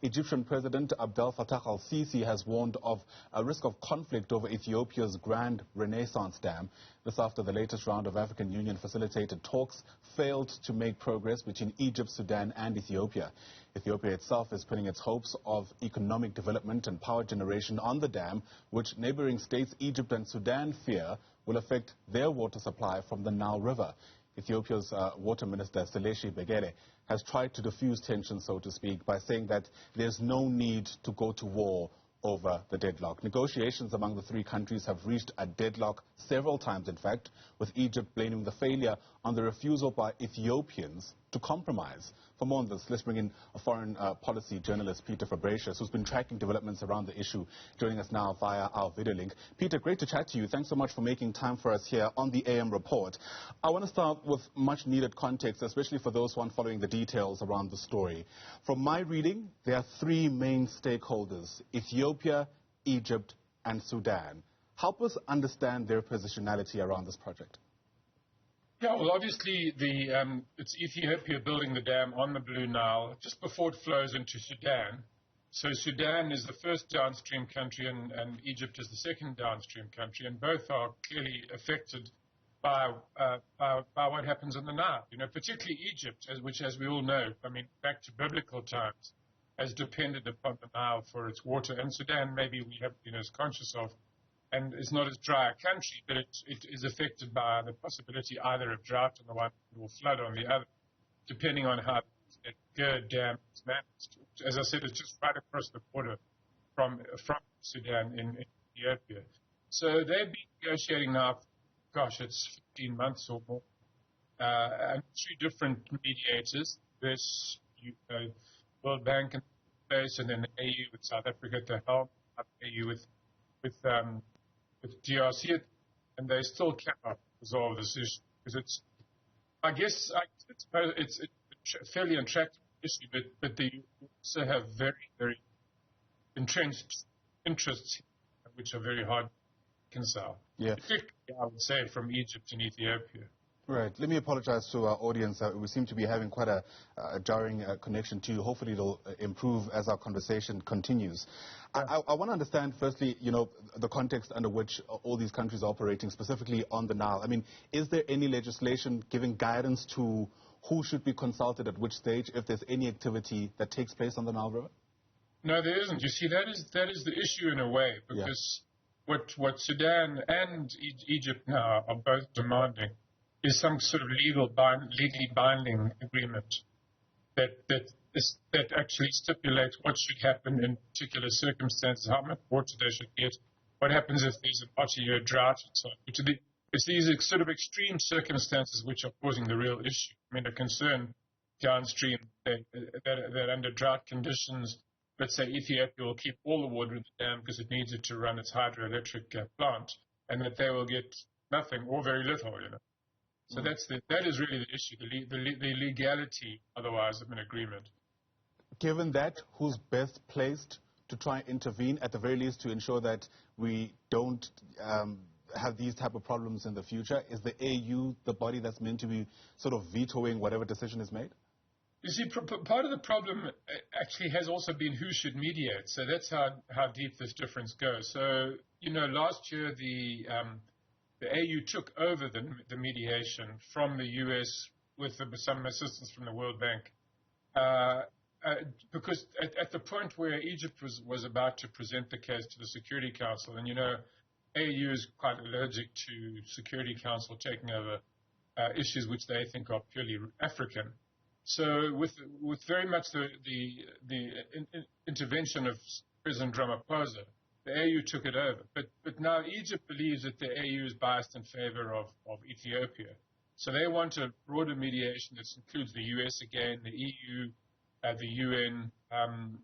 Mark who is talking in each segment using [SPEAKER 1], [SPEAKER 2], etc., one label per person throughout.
[SPEAKER 1] Egyptian President Abdel Fattah al-Sisi has warned of a risk of conflict over Ethiopia's Grand Renaissance Dam. This after the latest round of African Union facilitated talks failed to make progress between Egypt, Sudan and Ethiopia. Ethiopia itself is putting its hopes of economic development and power generation on the dam, which neighboring states Egypt and Sudan fear will affect their water supply from the Nile River. Ethiopia's water minister, Seleshi Begele, has tried to diffuse tensions, so to speak, by saying that there's no need to go to war over the deadlock. Negotiations among the three countries have reached a deadlock several times, in fact, with Egypt blaming the failure on the refusal by Ethiopians to compromise. For more on this, let's bring in a foreign policy journalist, Peter Fabricius, who's been tracking developments around the issue, joining us now via our video link. Peter, great to chat to you. Thanks so much for making time for us here on the AM Report. I want to start with much needed context, especially for those who aren't following the details around the story. From my reading, there are three main stakeholders: Ethiopia, Egypt, and Sudan. Help us understand their positionality around this project.
[SPEAKER 2] Yeah, well, obviously, it's Ethiopia building the dam on the Blue Nile just before it flows into Sudan. So Sudan is the first downstream country and Egypt is the second downstream country, and both are clearly affected by what happens in the Nile. You know, particularly Egypt, which, as we all know, I mean, back to biblical times, has depended upon the Nile for its water. And Sudan, maybe we have been as conscious of, and it's not as dry a country, but it is affected by the possibility either of drought on the one or flood on the other, depending on how that Gerd dam is managed. As I said, it's just right across the border from Sudan in Ethiopia. So they've been negotiating now, gosh, it's 15 months or more, and three different mediators. There's World Bank in place, and then the AU with South Africa to help, AU with DRC, and they still cannot resolve this issue because it's, I guess it's a fairly intractable issue, but they also have very, very entrenched interests which are very hard to reconcile. Yeah, particularly, I would say, from Egypt and Ethiopia.
[SPEAKER 1] Right. Let me apologize to our audience. We seem to be having quite a jarring connection to you. Hopefully it'll improve as our conversation continues. Yeah. I want to understand, firstly, you know, the context under which all these countries are operating, specifically on the Nile. I mean, is there any legislation giving guidance to who should be consulted at which stage if there's any activity that takes place on the Nile River?
[SPEAKER 2] No, there isn't. You see, that is the issue in a way, because what Sudan and Egypt now are both demanding is some sort of legally binding agreement that actually stipulates what should happen in particular circumstances, how much water they should get, what happens if there's a multi-year drought, and so on. It's these sort of extreme circumstances which are causing the real issue. I mean, a concern downstream that under drought conditions, let's say Ethiopia will keep all the water in the dam because it needs it to run its hydroelectric plant, and that they will get nothing or very little, you know. So that is really the issue, the legality, otherwise, of an agreement.
[SPEAKER 1] Given that, who's best placed to try and intervene, at the very least, to ensure that we don't have these type of problems in the future? Is the AU the body that's meant to be sort of vetoing whatever decision is made?
[SPEAKER 2] You see, part of the problem actually has also been who should mediate. So that's how deep this difference goes. So, you know, last year the AU took over the mediation from the US with some assistance from the World Bank, because at the point where Egypt was about to present the case to the Security Council, and you know, AU is quite allergic to Security Council taking over issues which they think are purely African. So with very much the intervention of President Ramaphosa, the AU took it over. But now Egypt believes that the AU is biased in favor of Ethiopia. So they want a broader mediation that includes the US again, the EU, the UN, and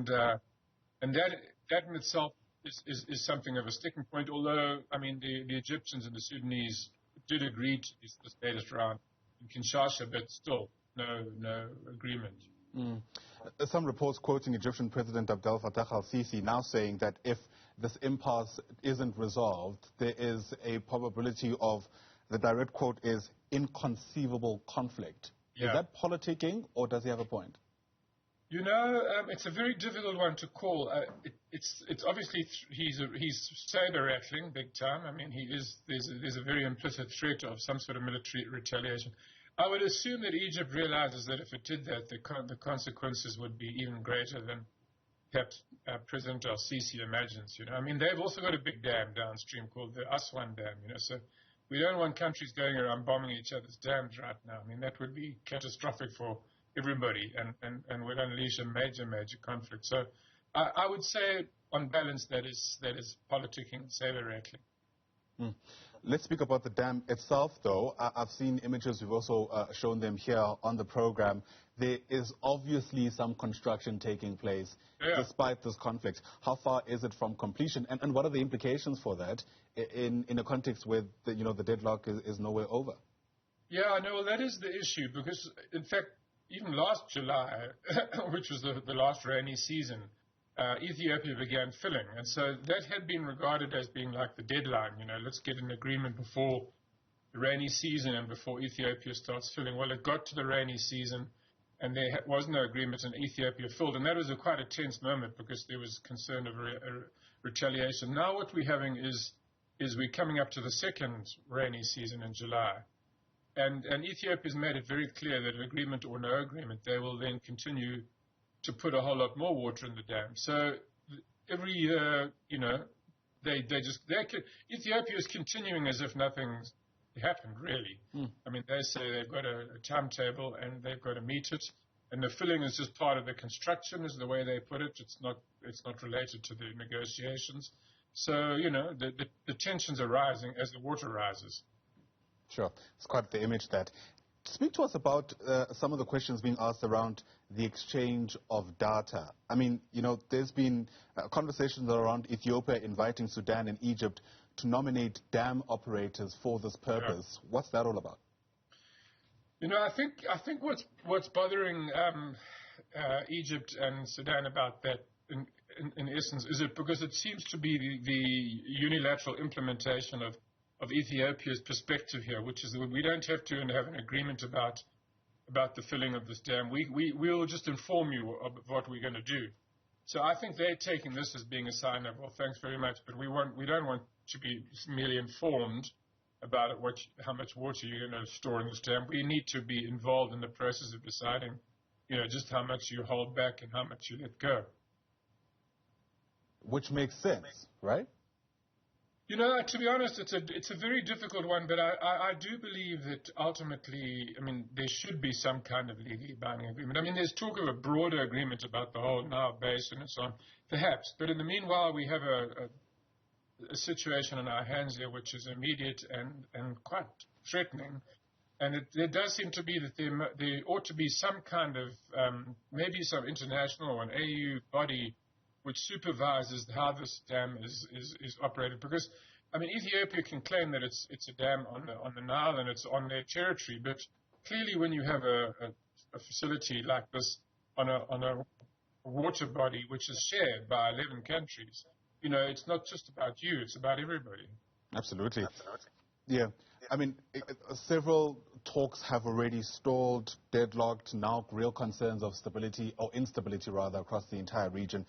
[SPEAKER 2] that in itself is something of a sticking point. Although, I mean, the Egyptians and the Sudanese did agree to this latest round in Kinshasa, but still no agreement.
[SPEAKER 1] Some reports quoting Egyptian President Abdel Fattah al-Sisi now saying that if this impasse isn't resolved, there is a probability of, the direct quote is, inconceivable conflict. Yeah. Is that politicking, or does he have a point?
[SPEAKER 2] You know, it's a very difficult one to call. It's obviously he's saber rattling big time. I mean, there's a very implicit threat of some sort of military retaliation. I would assume that Egypt realizes that if it did that, the consequences would be even greater than perhaps President Sisi imagines. You know, I mean, they've also got a big dam downstream called the Aswan Dam. You know, so we don't want countries going around bombing each other's dams right now. I mean, that would be catastrophic for everybody and would unleash a major conflict. So I would say, on balance, that is politicking, saber rattling.
[SPEAKER 1] Mm. Let's speak about the dam itself, though. I've seen images. We've also shown them here on the program. There is obviously some construction taking place despite this conflict. How far is it from completion, and what are the implications for that in a context where the deadlock is nowhere over?
[SPEAKER 2] Yeah, no, well, that is the issue, because, in fact, even last July, which was the last rainy season, Ethiopia began filling. And so that had been regarded as being like the deadline. You know, let's get an agreement before the rainy season and before Ethiopia starts filling. Well, it got to the rainy season, and there was no agreement, and Ethiopia filled. And that was quite a tense moment, because there was concern of retaliation. Now what we're having is we're coming up to the second rainy season in July. And Ethiopia has made it very clear that ethiopia or no agreement, they will then continue to put a whole lot more water in the dam. So every year, you know, Ethiopia is continuing as if nothing's happened, really. I mean, they say they've got a timetable and they've got to meet it. And the filling is just part of the construction, is the way they put it. It's not related to the negotiations. So, you know, the tensions are rising as the water rises.
[SPEAKER 1] Sure. It's quite the image that. Speak to us about some of the questions being asked around the exchange of data. I mean, you know, there's been conversations around Ethiopia inviting Sudan and Egypt to nominate dam operators for this purpose. Yeah. What's that all about?
[SPEAKER 2] You know, I think what's bothering Egypt and Sudan about that, in essence, is it because it seems to be the unilateral implementation of Ethiopia's perspective here, which is that we don't have to have an agreement about the filling of this dam. We'll just inform you of what we're going to do. So I think they're taking this as being a sign of, well, thanks very much, but we don't want to be merely informed about how much water you're going to store in this dam. We need to be involved in the process of deciding, you know, just how much you hold back and how much you let go.
[SPEAKER 1] Which makes sense, right?
[SPEAKER 2] You know, to be honest, it's a very difficult one, but I do believe that ultimately, I mean, there should be some kind of legally binding agreement. I mean, there's talk of a broader agreement about the whole Nile Basin and so on, perhaps. But in the meanwhile, we have a situation in our hands here which is immediate and quite threatening. And there does seem to be that there ought to be some kind of, maybe some international or an AU body which supervises how this dam is operated. Because, I mean, Ethiopia can claim that it's a dam on the Nile and it's on their territory, but clearly when you have a facility like this on a water body which is shared by 11 countries, you know, it's not just about you, it's about everybody.
[SPEAKER 1] Absolutely. Yeah. I mean, several talks have already stalled, deadlocked, now real concerns of stability, or instability rather, across the entire region.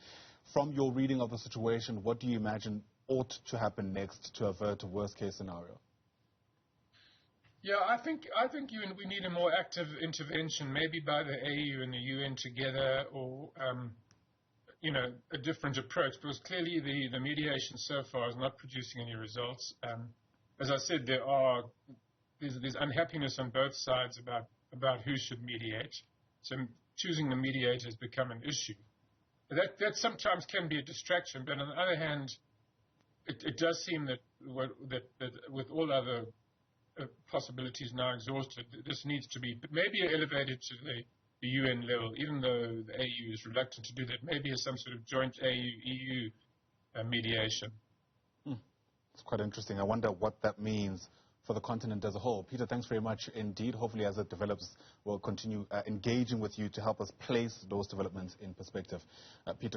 [SPEAKER 1] From your reading of the situation, what do you imagine ought to happen next to avert a worst-case scenario?
[SPEAKER 2] Yeah, I think we need a more active intervention, maybe by the AU and the UN together, or you know, a different approach. Because clearly the mediation so far is not producing any results. As I said, there's unhappiness on both sides about who should mediate. So choosing the mediator has become an issue. That sometimes can be a distraction, but on the other hand, it does seem that with all other possibilities now exhausted, this needs to be maybe elevated to the UN level, even though the AU is reluctant to do that. Maybe as some sort of joint AU-EU mediation.
[SPEAKER 1] It's quite interesting. I wonder what that means for the continent as a whole. Peter, thanks very much indeed. Hopefully, as it develops, we'll continue engaging with you to help us place those developments in perspective. Peter.